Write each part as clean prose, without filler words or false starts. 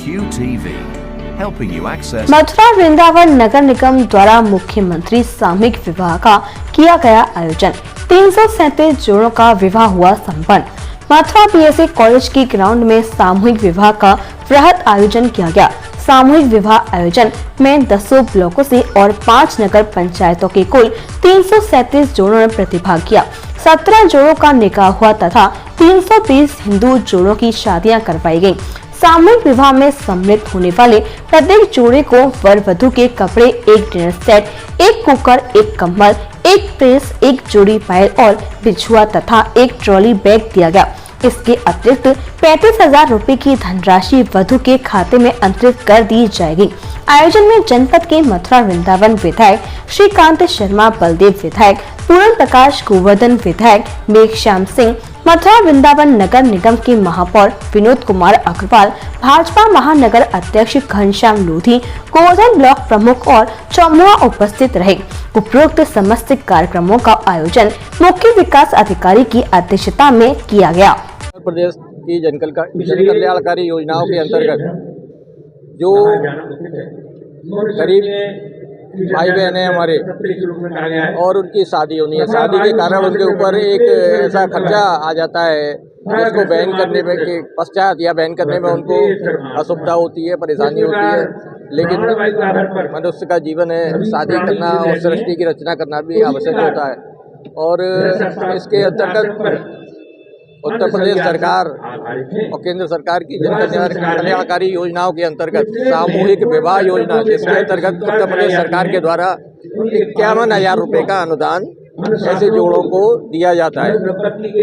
QTV, helping you access Mathura Vrindavan नगर निगम द्वारा मुख्यमंत्री सामूहिक विवाह का किया गया आयोजन। 337 जोड़ों का विवाह हुआ संपन्न। मथुरा बीएसए कॉलेज की ग्राउंड में सामूहिक विवाह का वृहद आयोजन किया गया। सामूहिक विवाह आयोजन में 10 ब्लॉकों से और 5 नगर पंचायतों के कुल 337 जोड़ों ने प्रतिभाग किया। 17 जोड़ों का निकाह हुआ तथा 320 हिंदू जोड़ों की शादियां करवाई गयी। सामूहिक विवाह में सम्मिलित होने वाले प्रत्येक जोड़े को वर वधू के कपड़े, एक डिनर सेट, एक कुकर, एक कंबल, एक प्रेस, एक जोड़ी पायल और बिछुआ तथा एक ट्रॉली बैग दिया गया। इसके अतिरिक्त 35,000 रूपए की धनराशि वधू के खाते में अंतरित कर दी जाएगी। आयोजन में जनपद के मथुरा वृंदावन विधायक श्रीकांत शर्मा, बलदेव विधायक, पूर्ण प्रकाश, गोवर्धन विधायक, मेघश्याम सिंह, मथुरा वृंदावन नगर निगम के महापौर विनोद कुमार अग्रवाल, भाजपा महानगर अध्यक्ष घनश्याम लोधी, गोवर्धन ब्लॉक प्रमुख और चौमुआ उपस्थित रहे। उपरोक्त समस्त कार्यक्रमों का आयोजन मुख्य विकास अधिकारी की अध्यक्षता में किया गया। उत्तर प्रदेश की जन कल्याणकारी योजनाओं के अंतर्गत जो गरीब भाई बहन है हमारे और उनकी शादी होनी है, शादी के कारण उनके ऊपर एक ऐसा खर्चा आ जाता है जिसको बैन करने में के पश्चात या बैन करने में उनको असुविधा होती है, परेशानी होती है। लेकिन मनुष्य का जीवन है, शादी करना और सृष्टि की रचना करना भी आवश्यक होता है। और इसके अंतर्गत उत्तर प्रदेश सरकार और केंद्र सरकार की जन कल्याणकारी योजनाओं के अंतर्गत सामूहिक विवाह योजना, जिसके अंतर्गत उत्तर प्रदेश सरकार के द्वारा 51,000 रुपये का अनुदान ऐसे जोड़ों को दिया जाता है।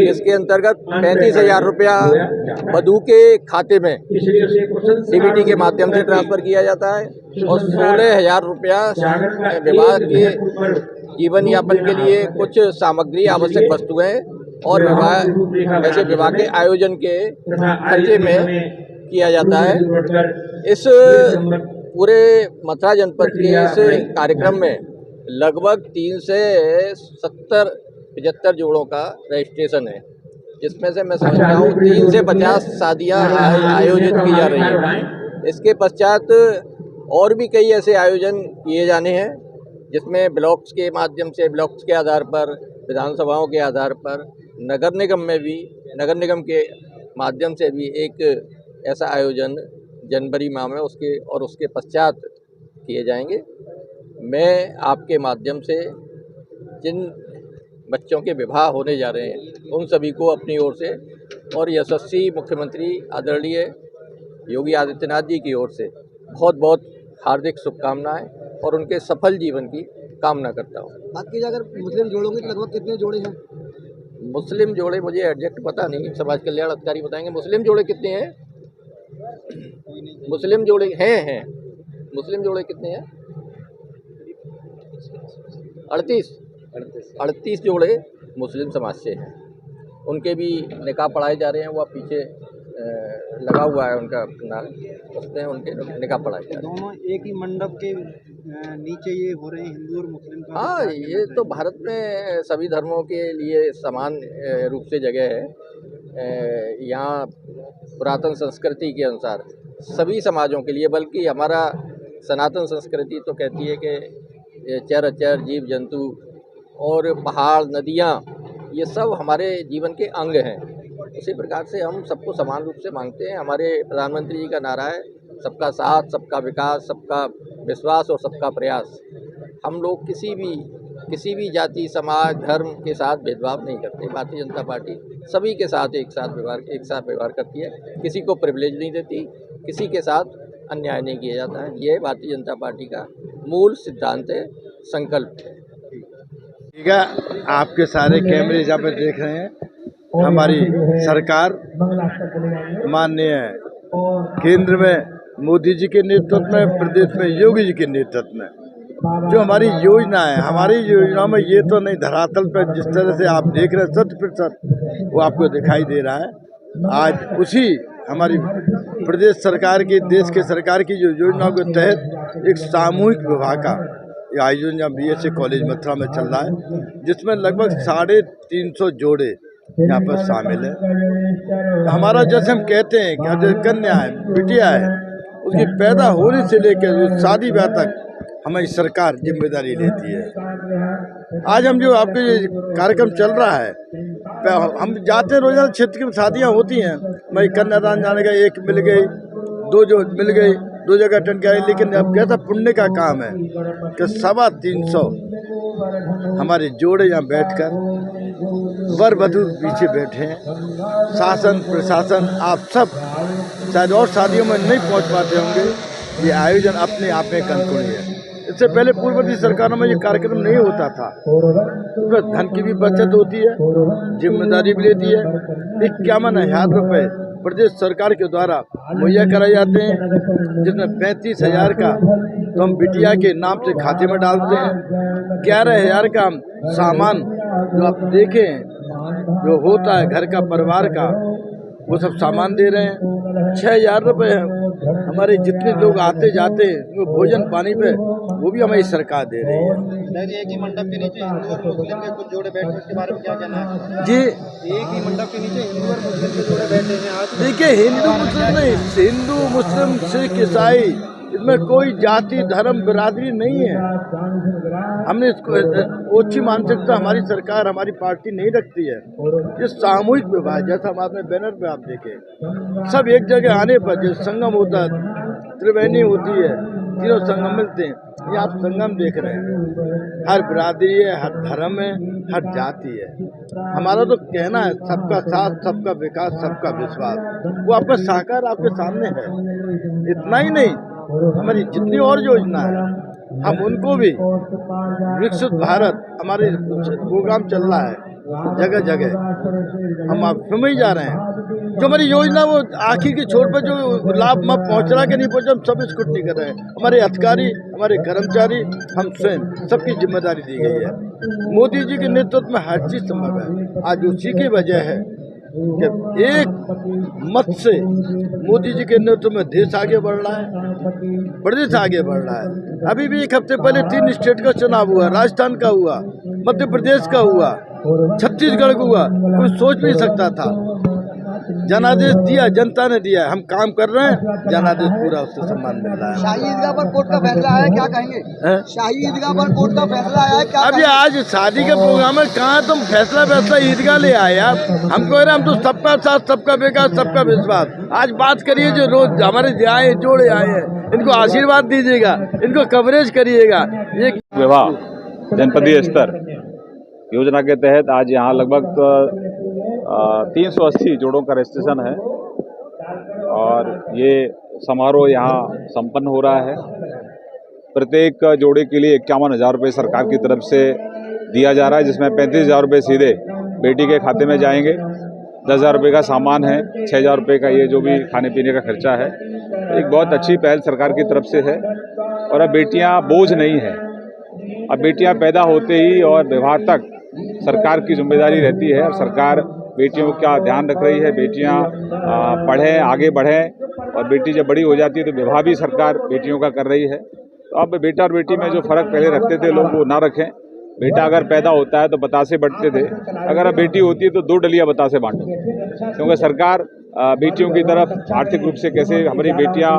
इसके अंतर्गत 35,000 रुपया वधू के खाते में डीबीटी के माध्यम से ट्रांसफर किया जाता है और 16,000 रुपया विवाह के जीवन यापन के लिए कुछ सामग्री, आवश्यक वस्तुएं और ऐसे विवाह के आयोजन के खर्चे में किया जाता है। इस पूरे मथुरा जनपद के इस कार्यक्रम में लगभग 3 से 75 जोड़ों का रजिस्ट्रेशन है, जिसमें से मैं समझता हूँ 3 से 50 शादियाँ आयोजित की जा रही हैं। इसके पश्चात और भी कई ऐसे आयोजन किए जाने हैं, जिसमें ब्लॉक्स के माध्यम से, ब्लॉक्स के आधार पर, विधानसभाओं के आधार पर, नगर निगम के माध्यम से भी एक ऐसा आयोजन जनवरी माह में उसके पश्चात किए जाएंगे। मैं आपके माध्यम से जिन बच्चों के विवाह होने जा रहे हैं उन सभी को अपनी ओर से और यशस्वी मुख्यमंत्री आदरणीय योगी आदित्यनाथ जी की ओर से बहुत बहुत हार्दिक शुभकामनाएं और उनके सफल जीवन की कामना करता हूँ। बात की जाए अगर मुस्लिम जोड़ों की, लगभग कितने जोड़े हैं? मुस्लिम जोड़े मुझे एग्जैक्ट पता नहीं, समाज कल्याण अधिकारी बताएंगे। मुस्लिम जोड़े कितने हैं? मुस्लिम जोड़े हैं मुस्लिम जोड़े कितने हैं? 38 जोड़े मुस्लिम समाज से हैं। उनके भी निकाह पढ़ाए जा रहे हैं। वो पीछे लगा हुआ है उनका नाम, उसमें उनके निकाह पढ़ाए जा रहे हैं। दोनों एक ही मंडप के नीचे ये हो रहे हैं, हिंदू और मुस्लिम का? हाँ, ये तो भारत में सभी धर्मों के लिए समान रूप से जगह है। यहाँ पुरातन संस्कृति के अनुसार सभी समाजों के लिए, बल्कि हमारा सनातन संस्कृति तो कहती है कि चर अचर, जीव जंतु और पहाड़, नदियाँ, ये सब हमारे जीवन के अंग हैं। उसी प्रकार से हम सबको समान रूप से मांगते हैं। हमारे प्रधानमंत्री जी का नारा है, सबका साथ, सबका विकास, सबका विश्वास और सबका प्रयास। हम लोग किसी भी जाति, समाज, धर्म के साथ भेदभाव नहीं करते। भारतीय जनता पार्टी सभी के साथ एक साथ व्यवहार करती है, किसी को प्रिविलेज नहीं देती, किसी के साथ अन्याय नहीं किया जाता है। ये भारतीय जनता पार्टी का मूल सिद्धांत है, संकल्प है। ठीक है, आपके सारे कैमरे जहाँ पर देख रहे हैं, हमारी सरकार माननीय केंद्र में मोदी जी के नेतृत्व में, प्रदेश में योगी जी के नेतृत्व में जो हमारी योजना है, हमारी योजना में ये तो नहीं, धरातल पर जिस तरह से आप देख रहे हैं 100% वो आपको दिखाई दे रहा है। आज उसी हमारी प्रदेश सरकार की, देश के सरकार की जो योजनाओं के तहत एक सामूहिक विवाह का आयोजन यहाँ बीएसए कॉलेज मथुरा में चल रहा है, जिसमें लगभग 350 जोड़े यहाँ पर शामिल है। हमारा जैसे हम कहते हैं कि जैसे कन्या है, बिटिया है, उसकी पैदा होने से लेकर शादी ब्याह तक हमारी सरकार जिम्मेदारी लेती है। आज हम जो आपके ये कार्यक्रम चल रहा है, हम जाते हैं रोजाना क्षेत्र की शादियाँ होती हैं, मैं कन्यादान जाने का एक मिल गई, दो जो मिल गई, 2 जगह अटेंड किया, लेकिन अब कैसा पुण्य का काम है कि 350 हमारे जोड़े यहाँ बैठकर वर वधू पीछे बैठे हैं। शासन प्रशासन आप सब शायद और शादियों में नहीं पहुँच पाते होंगे, ये आयोजन अपने आप में कंकुड़ी है। इससे पहले पूर्ववर्ती सरकारों में ये कार्यक्रम नहीं होता था। उसमें धन की भी बचत होती है, जिम्मेदारी भी लेती है। 51,000 रुपये प्रदेश सरकार के द्वारा मुहैया कराए जाते हैं, जिसमें 35,000 का तो हम बिटिया के नाम से खाते में डालते हैं। 11,000 का हम सामान जो आप देखें जो होता है घर का परिवार का, वो सब सामान दे रहे हैं। 6,000 रुपये हमारे जितने लोग आते जाते हैं भोजन पानी पे, वो भी हमारी सरकार दे रही है। एक ही मंडप के नीचे हिंदू और मुस्लिम के कुछ जोड़े बैठे, इसके बारे में क्या कहना है जी? एक ही मंडप के नीचे हिंदू और मुस्लिम के जोड़े बैठे हैं आज। देखिए, हिंदू मुस्लिम नहीं, हिंदू मुस्लिम सिख ईसाई, इसमें कोई जाति धर्म बिरादरी नहीं है। हमने इसको ओछी मानसिकता हमारी सरकार हमारी पार्टी नहीं रखती है। ये सामूहिक विवाह, जैसा हम आपने बैनर पे आप देखे, सब एक जगह आने पर जैसे संगम होता है, त्रिवेणी होती है, तीनों संगम मिलते हैं, ये आप संगम देख रहे हैं। हर बिरादरी है, हर धर्म है, हर जाति है। हमारा तो कहना है सबका साथ, सबका विकास, सबका विश्वास, वो आपका साकार आपके सामने है। इतना ही नहीं, हमारी जितनी और योजना है हम उनको भी, विकसित भारत हमारे प्रोग्राम चल रहा है जगह जगह, हम आप समझ जा रहे हैं। जो हमारी योजना वो आखिर के छोर पर जो लाभ में पहुँच रहा कि नहीं पहुँचा, हम सब स्क्रूटनी कर रहे हैं। हमारे अधिकारी, हमारे कर्मचारी, हम स्वयं, सबकी जिम्मेदारी दी गई है। मोदी जी के नेतृत्व में हर चीज़ संभव है। आज उसी की वजह है कि एक मत से मोदी जी के नेतृत्व में देश आगे बढ़ रहा है, प्रदेश आगे बढ़ रहा है। अभी भी एक हफ्ते पहले 3 स्टेट का चुनाव हुआ, राजस्थान का हुआ, मध्य प्रदेश का हुआ, छत्तीसगढ़ का हुआ। कोई सोच नहीं सकता था। जनादेश दिया, जनता ने दिया, हम काम कर रहे हैं, जनादेश पूरा उससे सम्मान मिल रहा है। शाही ईदगाह पर कोर्ट का फैसला आया, क्या कहेंगे? शाही ईदगाह पर कोर्ट का फैसला आया, क्या? अब ये आज शादी का प्रोग्राम है, कहाँ तुम फैसला ईदगाह ले आए आप? हम कह रहे हैं हम तो सबका साथ, सबका विकास, सबका विश्वास। आज बात करिए जो रोज हमारे आए जोड़े आए हैं, इनको आशीर्वाद दीजिएगा, इनको कवरेज करिएगा। ये विवाह जनपदीय स्तर योजना के तहत आज यहाँ लगभग 380 जोड़ों का रजिस्ट्रेशन है और ये समारोह यहाँ संपन्न हो रहा है। प्रत्येक जोड़े के लिए 51,000 रुपये सरकार की तरफ से दिया जा रहा है, जिसमें 35,000 रुपये सीधे बेटी के खाते में जाएंगे। 10,000 रुपये का सामान है, 6,000 रुपये का ये जो भी खाने पीने का खर्चा है। एक बहुत अच्छी पहल सरकार की तरफ से है और अब बेटियाँ बोझ नहीं हैं। अब बेटियाँ पैदा होते ही और विवाह तक सरकार की जिम्मेदारी रहती है और सरकार बेटियों का ध्यान रख रही है। बेटियां पढ़ें, आगे बढ़ें और बेटी जब बड़ी हो जाती है तो विवाह भी सरकार बेटियों का कर रही है। तो अब बेटा और बेटी में जो फ़र्क पहले रखते थे लोग, वो ना रखें। बेटा अगर पैदा होता है तो बतासे बंटते थे, अगर अब बेटी होती है तो 2 डलिया बतासे बांटो, क्योंकि सरकार बेटियों की तरफ आर्थिक रूप से कैसे हमारी बेटियां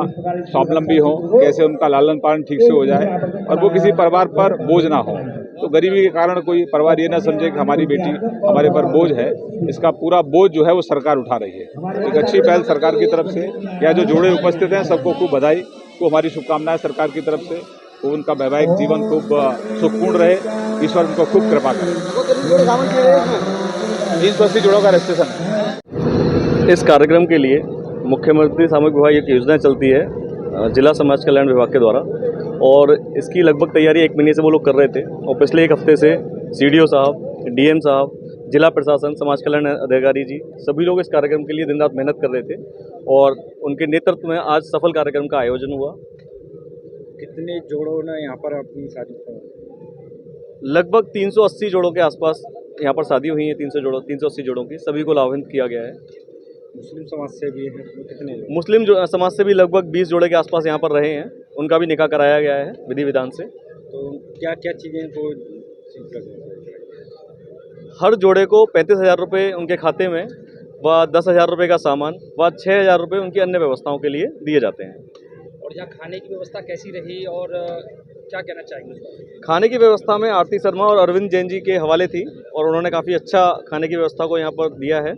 स्वावलंबी हों, कैसे उनका लालन पालन ठीक से हो जाए और वो किसी परिवार पर बोझ ना हो। तो गरीबी के कारण कोई परिवार ये ना समझे कि हमारी बेटी हमारे पर बोझ है। इसका पूरा बोझ जो है वो सरकार उठा रही है। एक अच्छी पहल सरकार की तरफ से। या जो जोड़े उपस्थित हैं सबको खूब बधाई, को हमारी शुभकामनाएं सरकार की तरफ से। तो उनका वैवाहिक जीवन खूब सुखपूर्ण रहे, ईश्वर उनको खूब कृपा करे। 380 जोड़ों का रजिस्ट्रेशन। इस कार्यक्रम के लिए मुख्यमंत्री सामूहिक विवाह एक योजना चलती है जिला समाज कल्याण विभाग के द्वारा, और इसकी लगभग तैयारी 1 महीने से वो लोग कर रहे थे। और पिछले 1 हफ्ते से सीडीओ साहब, डीएम साहब, जिला प्रशासन, समाज कल्याण अधिकारी जी, सभी लोग इस कार्यक्रम के लिए दिन रात मेहनत कर रहे थे और उनके नेतृत्व में आज सफल कार्यक्रम का आयोजन हुआ। कितने जोड़ों ने यहाँ पर अपनी शादी? लगभग 380 जोड़ों के आसपास यहाँ पर शादी हुई है। 380 जोड़ों की, सभी को लाभान्वित किया गया है। मुस्लिम समाज से भी है कितने? मुस्लिम समाज से भी लगभग 20 जोड़े के आसपास यहाँ पर रहे हैं, उनका भी निकाह कराया गया है विधि विधान से। तो क्या क्या चीज़ें को हर जोड़े को 35,000 रुपये उनके खाते में व 10,000 रुपये का सामान व 6,000 रुपये उनकी अन्य व्यवस्थाओं के लिए दिए जाते हैं। और यहाँ खाने की व्यवस्था कैसी रही और क्या कहना चाहेंगे उस बारे में? खाने की व्यवस्था में आरती शर्मा और अरविंद जैन जी के हवाले थी और उन्होंने काफ़ी अच्छा खाने की व्यवस्था को यहाँ पर दिया है।